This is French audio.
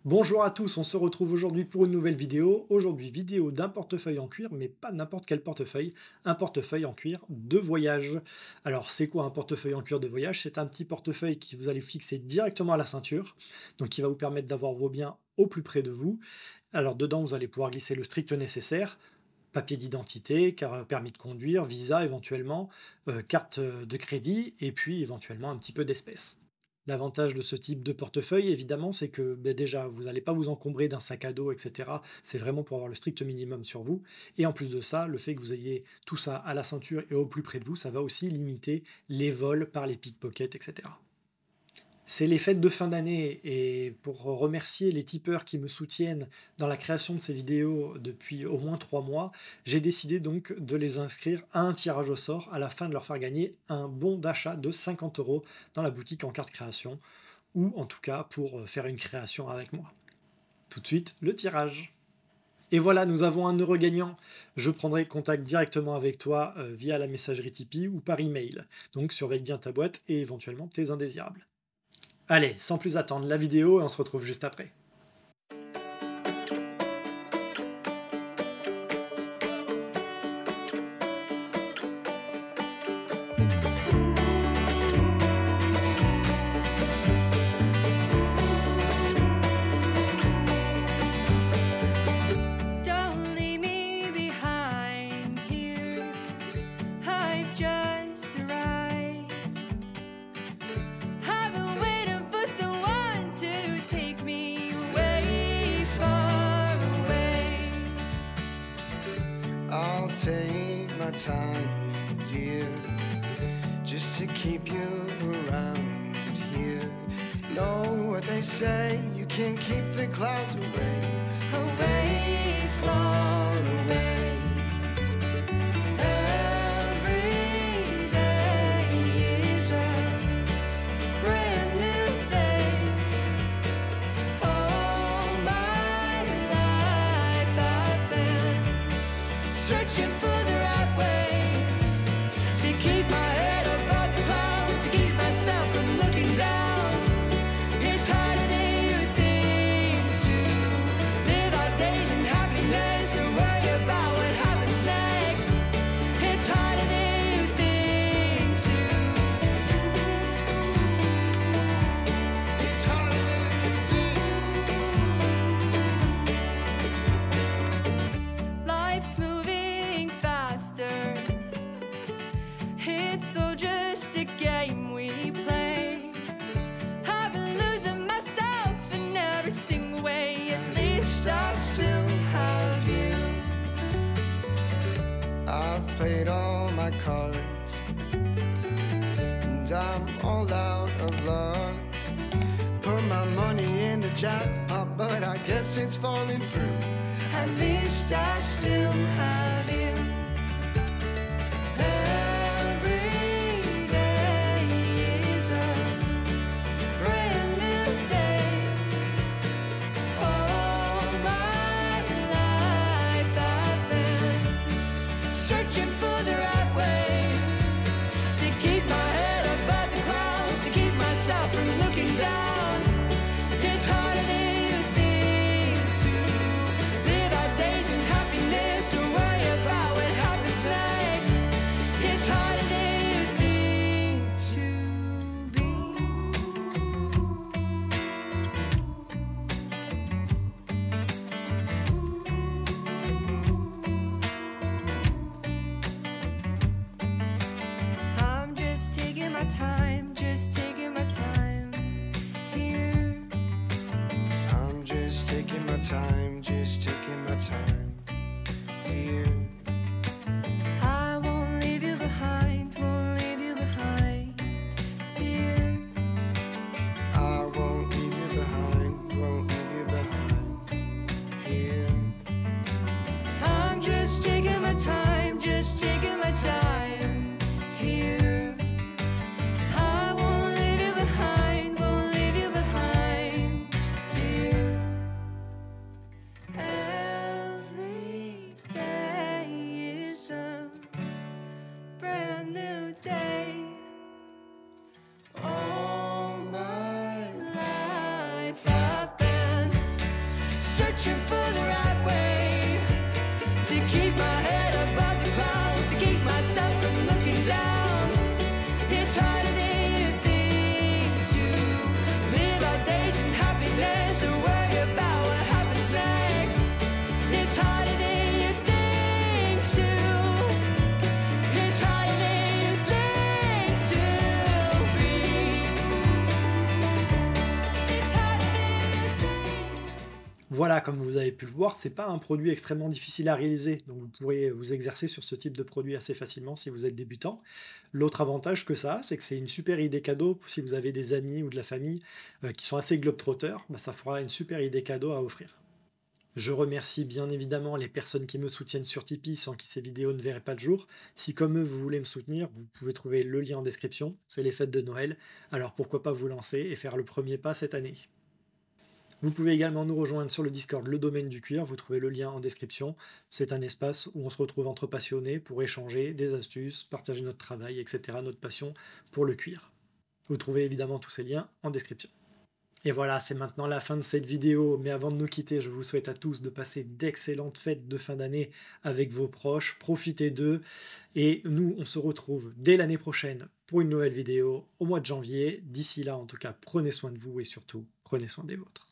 Bonjour à tous, on se retrouve aujourd'hui pour une nouvelle vidéo. Aujourd'hui, vidéo d'un portefeuille en cuir, mais pas n'importe quel portefeuille, un portefeuille en cuir de voyage. Alors, c'est quoi un portefeuille en cuir de voyage? C'est un petit portefeuille qui vous allez fixer directement à la ceinture, donc qui va vous permettre d'avoir vos biens au plus près de vous. Alors, dedans, vous allez pouvoir glisser le strict nécessaire, papier d'identité, permis de conduire, visa éventuellement, carte de crédit, et puis éventuellement un petit peu d'espèces. L'avantage de ce type de portefeuille, évidemment, c'est que déjà, vous n'allez pas vous encombrer d'un sac à dos, etc. C'est vraiment pour avoir le strict minimum sur vous. Et en plus de ça, le fait que vous ayez tout ça à la ceinture et au plus près de vous, ça va aussi limiter les vols par les pickpockets, etc. C'est les fêtes de fin d'année et pour remercier les tipeurs qui me soutiennent dans la création de ces vidéos depuis au moins 3 mois, j'ai décidé donc de les inscrire à un tirage au sort à la fin de leur faire gagner un bon d'achat de 50 € dans la boutique en carte création ou en tout cas pour faire une création avec moi. Tout de suite, le tirage. Et voilà, nous avons un heureux gagnant. Je prendrai contact directement avec toi via la messagerie Tipeee ou par email. Donc surveille bien ta boîte et éventuellement tes indésirables. Allez, sans plus attendre, la vidéo et on se retrouve juste après. I'll take my time, dear, just to keep you around here. Know what they say, you can't keep the clouds away, away, far away. Every day is a brand new day. All my life I've been searching for the right way to keep my head above the clouds, to keep myself from looking down. It's harder than you think to live our days in happiness and worry about what happens next. It's harder than you think to. It's harder than you think. Life's moving faster. It's all just a game we play. I've been losing myself in every single way. At least I still have you. I've played all my cards, and I'm all out of luck. Put my money in the jackpot, but I guess it's falling through. At least I still have you. Every day is a brand new day. All my life I've been searching for the right way to keep my head above the clouds, to keep myself from looking down. It's harder than you think to live our days in happiness or worry about what happens next. It's harder than you think to be. I'm just taking my time, just taking my time here. I'm just taking my time, just taking my time, dear. I won't leave you behind, won't leave you behind, dear. I won't leave you behind, won't leave you behind, here. I'm just taking my time, just taking my time, here. Voilà, comme vous avez pu le voir, c'est pas un produit extrêmement difficile à réaliser, donc vous pourrez vous exercer sur ce type de produit assez facilement si vous êtes débutant. L'autre avantage que ça a, c'est que c'est une super idée cadeau si vous avez des amis ou de la famille qui sont assez globetrotters, bah, ça fera une super idée cadeau à offrir. Je remercie bien évidemment les personnes qui me soutiennent sur Tipeee, sans qui ces vidéos ne verraient pas le jour. Si comme eux vous voulez me soutenir, vous pouvez trouver le lien en description, c'est les fêtes de Noël, alors pourquoi pas vous lancer et faire le premier pas cette année. Vous pouvez également nous rejoindre sur le Discord Le Domaine du Cuir, vous trouvez le lien en description. C'est un espace où on se retrouve entre passionnés pour échanger des astuces, partager notre travail, etc., notre passion pour le cuir. Vous trouvez évidemment tous ces liens en description. Et voilà, c'est maintenant la fin de cette vidéo, mais avant de nous quitter, je vous souhaite à tous de passer d'excellentes fêtes de fin d'année avec vos proches, profitez d'eux, et nous, on se retrouve dès l'année prochaine pour une nouvelle vidéo au mois de janvier. D'ici là, en tout cas, prenez soin de vous et surtout, prenez soin des vôtres.